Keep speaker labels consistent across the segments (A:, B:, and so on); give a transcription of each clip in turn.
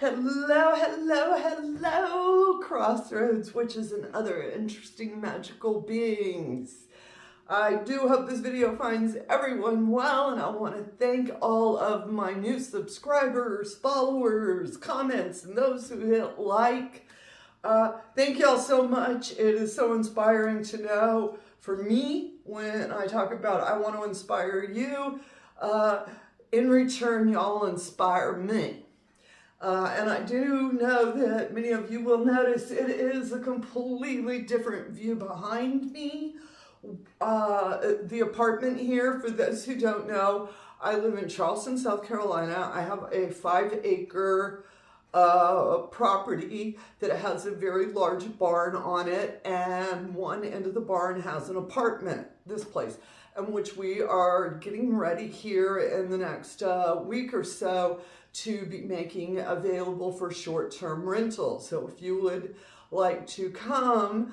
A: Hello, hello, hello, crossroads, witches and other interesting magical beings. I do hope this video finds everyone well, and I want to thank all of my new subscribers, followers, comments, and those who hit like. Thank y'all so much. It is so inspiring to know for me when I talk about I want to inspire you. In return, y'all inspire me. And I do know that many of you will notice it is a completely different view behind me. The apartment here, for those who don't know, I live in Charleston, South Carolina. I have a 5-acre property that has a very large barn on it, and one end of the barn has an apartment, this place, in which we are getting ready here in the next week or so to be making available for short-term rental. So if you would like to come,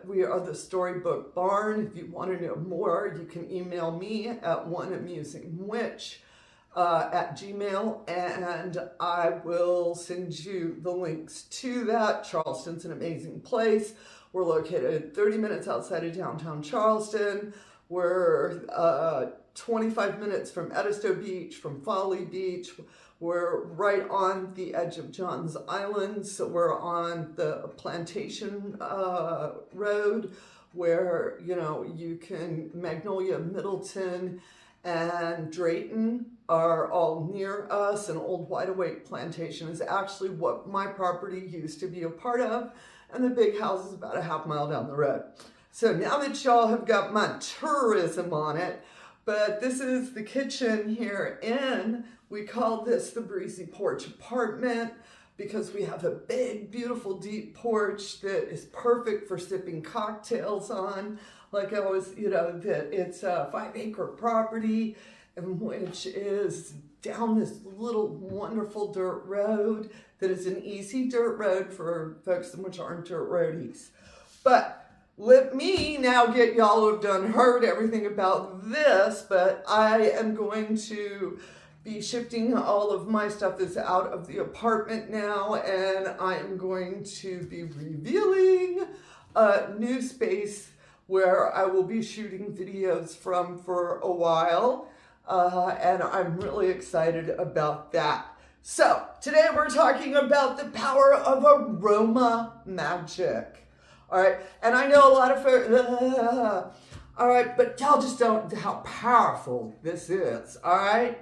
A: we are the Storybook Barn. If you want to know more, you can email me at oneamusingwitch@gmail, and I will send you the links to that. Charleston's an amazing place. We're located 30 minutes outside of downtown Charleston. We're 25 minutes from Edisto Beach, from Folly Beach. We're right on the edge of Johns Island, so we're on the Plantation Road, where, you know, you can, Magnolia, Middleton, and Drayton are all near us, and Old Wide Awake Plantation is actually what my property used to be a part of, and the big house is about a half mile down the road. So now that y'all have got my tourism on it, but this is the kitchen here we call this the Breezy Porch Apartment because we have a big, beautiful, deep porch that is perfect for sipping cocktails on. Like I was, you know, that it's a 5-acre property, in which is down this little wonderful dirt road that is an easy dirt road for folks which aren't dirt roadies. But let me now get y'all who have done heard everything about this, but I am going to be shifting all of my stuff that's out of the apartment now, and I am going to be revealing a new space where I will be shooting videos from for a while, and I'm really excited about that. So today we're talking about the power of aroma magic. All right, and I know a lot of folks, all right, but y'all just don't know how powerful this is, all right?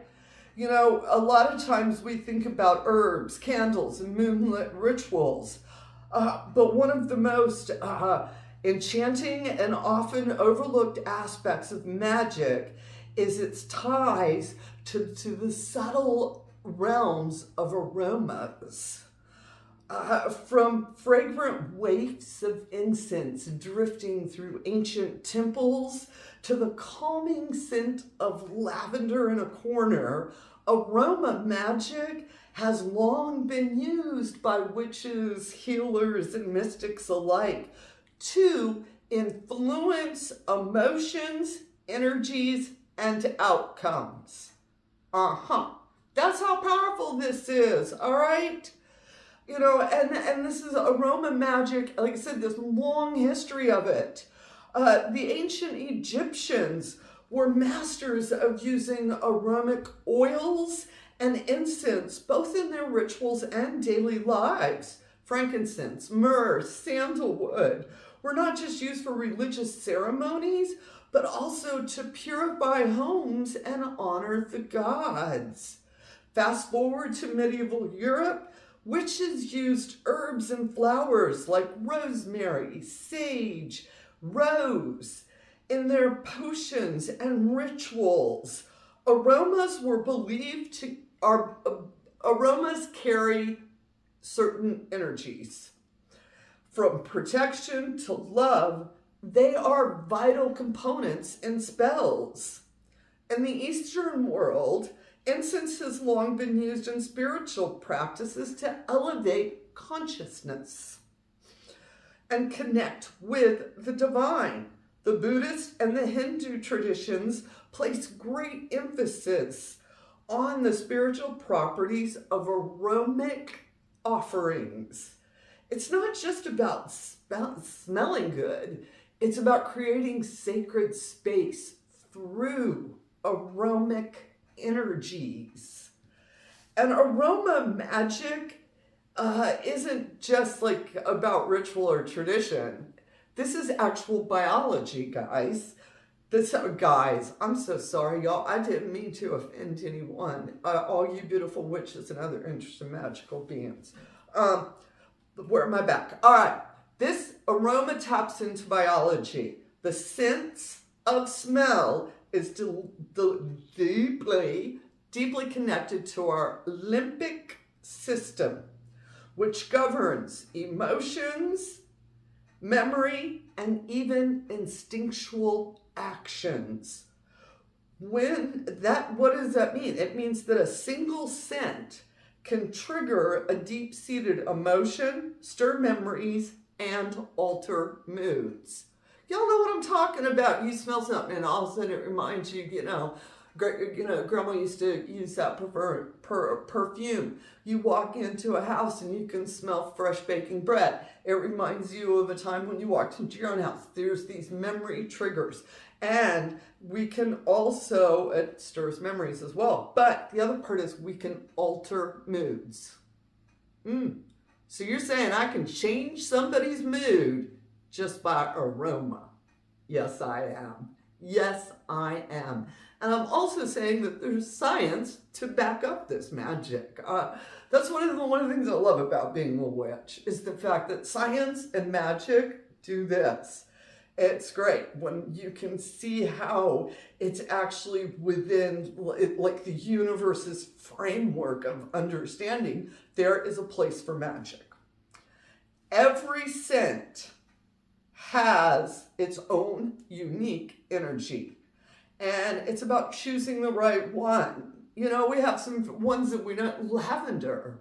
A: You know, a lot of times we think about herbs, candles, and moonlit rituals, but one of the most enchanting and often overlooked aspects of magic is its ties to the subtle realms of aromas. From fragrant wafts of incense drifting through ancient temples to the calming scent of lavender in a corner, aroma magic has long been used by witches, healers, and mystics alike to influence emotions, energies, and outcomes. That's how powerful this is, all right? You know, and this is aroma magic, like I said, this long history of it. The ancient Egyptians were masters of using aromatic oils and incense, both in their rituals and daily lives. Frankincense, myrrh, sandalwood were not just used for religious ceremonies, but also to purify homes and honor the gods. Fast forward to medieval Europe, witches used herbs and flowers like rosemary, sage, rose in their potions and rituals. Aromas carry certain energies. From protection to love, they are vital components in spells. In the Eastern world, incense has long been used in spiritual practices to elevate consciousness and connect with the divine. The Buddhist and the Hindu traditions place great emphasis on the spiritual properties of aromatic offerings. It's not just about smelling good. It's about creating sacred space through aromatic energies. And aroma magic isn't just like about ritual or tradition. This is actual biology, guys. Guys, I'm so sorry, y'all. I didn't mean to offend anyone. All you beautiful witches and other interesting magical beings. Where am I back? All right. This aroma taps into biology. The sense of smell is deeply connected to our limbic system, which governs emotions, memory, and even instinctual actions. What does that mean? It means that a single scent can trigger a deep-seated emotion, stir memories, and alter moods. Y'all know what I'm talking about. You smell something and all of a sudden it reminds you, Grandma used to use that perfume. You walk into a house and you can smell fresh baking bread. It reminds you of a time when you walked into your own house. There's these memory triggers. And we can also, it stirs memories as well. But the other part is we can alter moods. So you're saying I can change somebody's mood just by aroma? Yes, I am. Yes, I am. And I'm also saying that there's science to back up this magic. That's one of the things I love about being a witch, is the fact that science and magic do this. It's great when you can see how it's actually within like the universe's framework of understanding. There is a place for magic. Every scent has its own unique energy. And it's about choosing the right one. We have some ones that we don't. Lavender,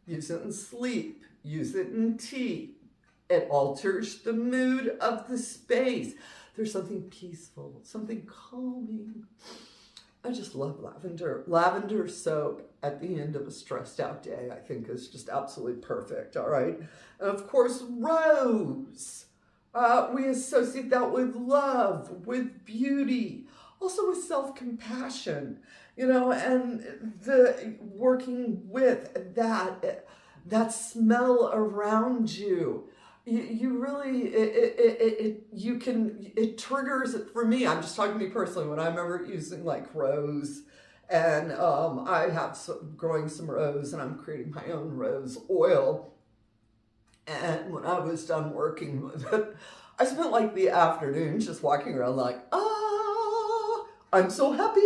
A: use it in sleep, use it in tea. It alters the mood of the space. There's something peaceful, something calming. I just love lavender. Lavender soap at the end of a stressed out day, I think, is just absolutely perfect, all right? And of course, rose. We associate that with love, with beauty, also with self-compassion, and the working with that smell around you. You really, it triggers it for me. I'm just talking to me personally. When I remember using like rose, and I have growing some rose, and I'm creating my own rose oil. And when I was done working with it, I spent like the afternoon just walking around like, I'm so happy,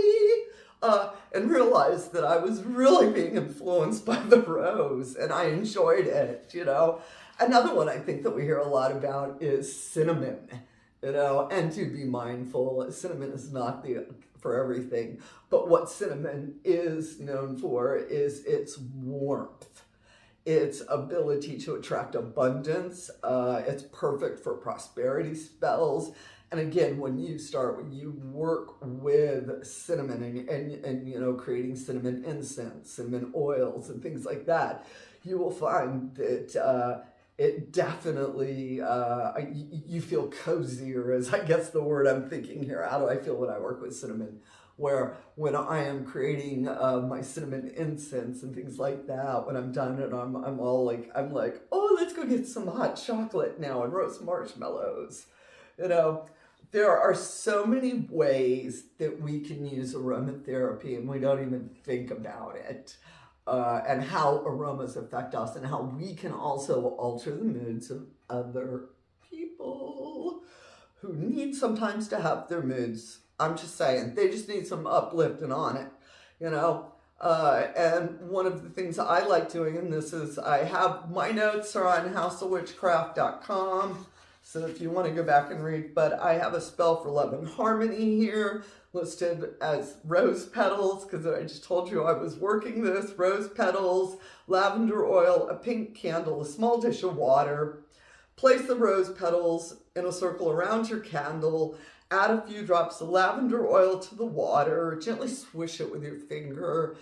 A: and realized that I was really being influenced by the rose, and I enjoyed it, Another one I think that we hear a lot about is cinnamon, and to be mindful, cinnamon is not for everything, but what cinnamon is known for is its warmth, its ability to attract abundance. It's perfect for prosperity spells. And again, when you work with cinnamon and creating cinnamon incense, cinnamon oils, and things like that, you will find that it definitely, you feel cozier, is I guess the word I'm thinking here. How do I feel when I work with cinnamon? Where when I am creating my cinnamon incense and things like that, when I'm done and I'm like, oh, let's go get some hot chocolate now and roast marshmallows. There are so many ways that we can use aromatherapy and we don't even think about it. And how aromas affect us and how we can also alter the moods of other people who need sometimes to have their moods. I'm just saying, they just need some uplifting on it, and one of the things I like doing in this is my notes are on houseofwitchcraft.com. So if you want to go back and read, but I have a spell for love and harmony here listed as rose petals, because I just told you I was working this. Rose petals, lavender oil, a pink candle, a small dish of water, Place the rose petals in a circle around your candle. Add a few drops of lavender oil to the water. Gently swish it with your finger.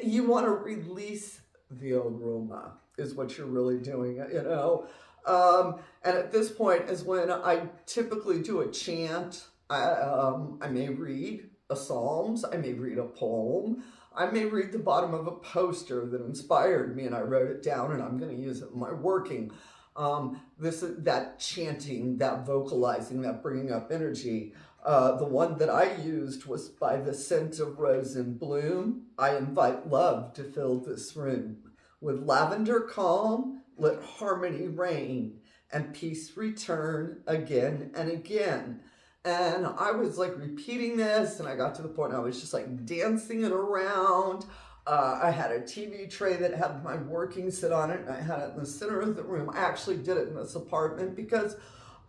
A: You want to release the aroma is what you're really doing, you know. And at this point is when I typically do a chant. I may read a Psalms. I may read a poem. I may read the bottom of a poster that inspired me and I wrote it down and I'm going to use it in my working. That chanting, that vocalizing, that bringing up energy. The one that I used was by the scent of rose in bloom. I invite love to fill this room. With lavender calm, let harmony reign and peace return again and again. And I was like repeating this and I got to the point I was just like dancing it around. I had a TV tray that had my working sit on it and I had it in the center of the room. I actually did it in this apartment because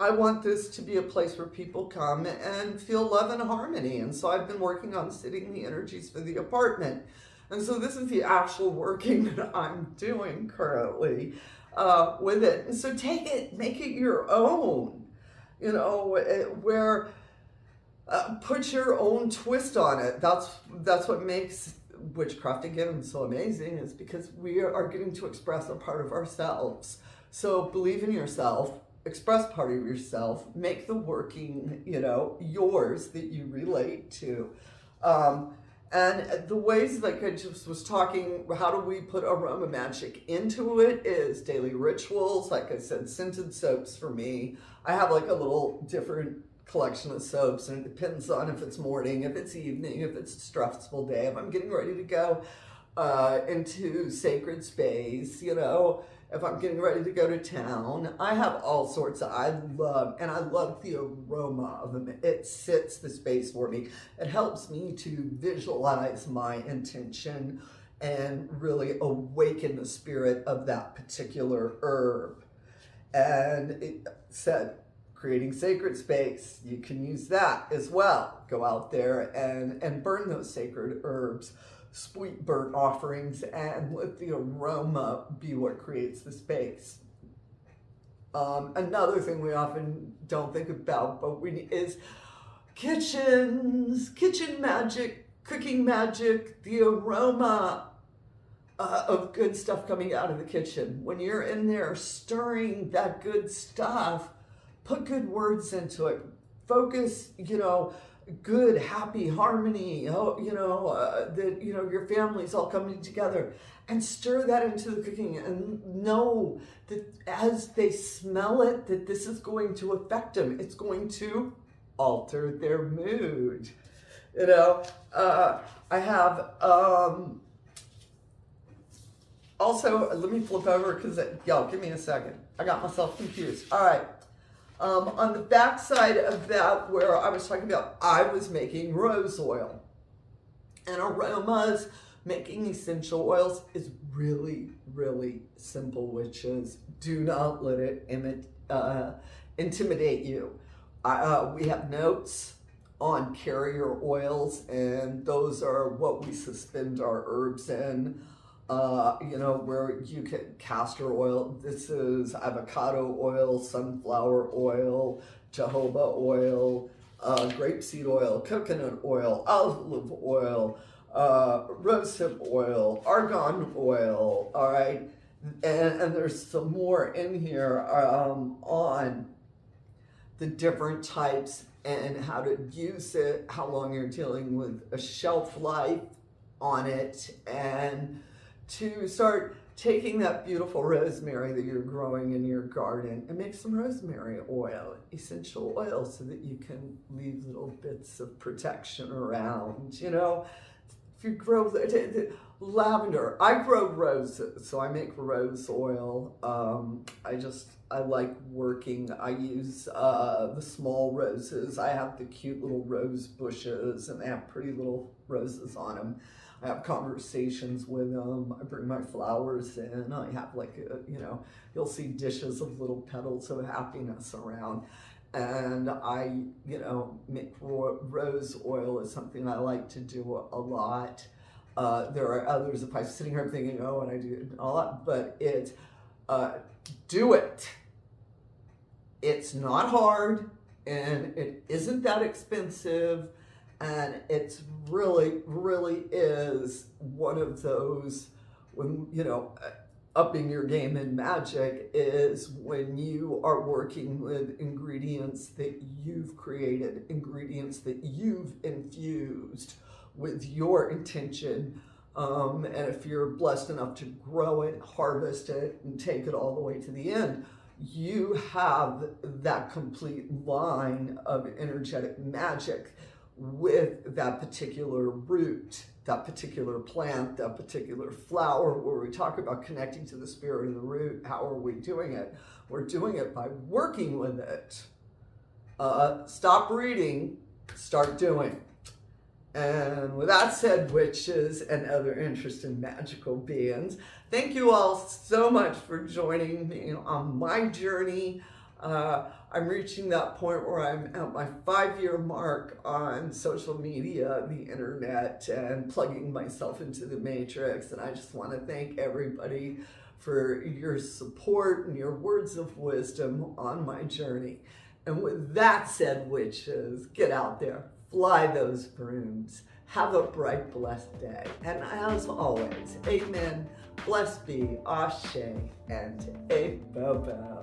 A: I want this to be a place where people come and feel love and harmony. And so I've been working on setting the energies for the apartment. And so this is the actual working that I'm doing currently with it. And so take it, make it your own, you know, put your own twist on it. That's what makes witchcraft again so amazing, is because we are getting to express a part of ourselves. So believe in yourself, express part of yourself, make the working, you know, yours that you relate to. And the ways, like I just was talking, how do we put aroma magic into it is daily rituals. Like I said, scented soaps for me. I have like a little different collection of soaps and it depends on if it's morning, if it's evening, if it's a stressful day, if I'm getting ready to go into sacred space, you know, if I'm getting ready to go to town. I have all sorts of, I love the aroma of them. It sets the space for me. It helps me to visualize my intention and really awaken the spirit of that particular herb. And it said, creating sacred space, you can use that as well. Go out there and burn those sacred herbs. Sweet burnt offerings, and let the aroma be what creates the space. Another thing we often don't think about, but is kitchens, kitchen magic, cooking magic, the aroma of good stuff coming out of the kitchen. When you're in there stirring that good stuff, put good words into it. Focus, you know, good, happy harmony, that, you know, your family's all coming together, and stir that into the cooking and know that as they smell it, that this is going to affect them. It's going to alter their mood. You know, I have, also, let me flip over because, y'all, give me a second. I got myself confused. All right. On the back side of that, where I was talking about, I was making rose oil. And aromas, making essential oils is really, really simple, witches. Do not let it intimidate you. We have notes on carrier oils, and those are what we suspend our herbs in. You know, where you get castor oil. This is avocado oil, sunflower oil, jojoba oil, grapeseed oil, coconut oil, olive oil, rosehip oil, argan oil, all right? And there's some more in here on the different types and how to use it, how long you're dealing with a shelf life on it, and to start taking that beautiful rosemary that you're growing in your garden and make some rosemary oil, essential oil, so that you can leave little bits of protection around. You know, if you grow lavender, I grow roses, so I make rose oil. I like working. I use the small roses. I have the cute little rose bushes and they have pretty little roses on them. I have conversations with them. I bring my flowers in. I have you'll see dishes of little petals of happiness around. And I, make rose oil is something I like to do a lot. There are others, if I'm sitting here thinking, and I do a lot, but do it. It's not hard, and it isn't that expensive, and it's really is one of those, when, you know, upping your game in magic is when you are working with ingredients that you've created, ingredients that you've infused with your intention. And if you're blessed enough to grow it, harvest it, and take it all the way to the end, you have that complete line of energetic magic with that particular root, that particular plant, that particular flower, where we talk about connecting to the spirit of the root. How are we doing it? We're doing it by working with it. Stop reading, start doing. And with that said, witches and other interesting magical beings, thank you all so much for joining me on my journey. I'm reaching that point where I'm at my 5-year mark on social media, the internet, and plugging myself into the matrix. And I just want to thank everybody for your support and your words of wisdom on my journey. And with that said, witches, get out there, fly those brooms, have a bright, blessed day. And as always, amen, blessed be, ashe, and a bobo.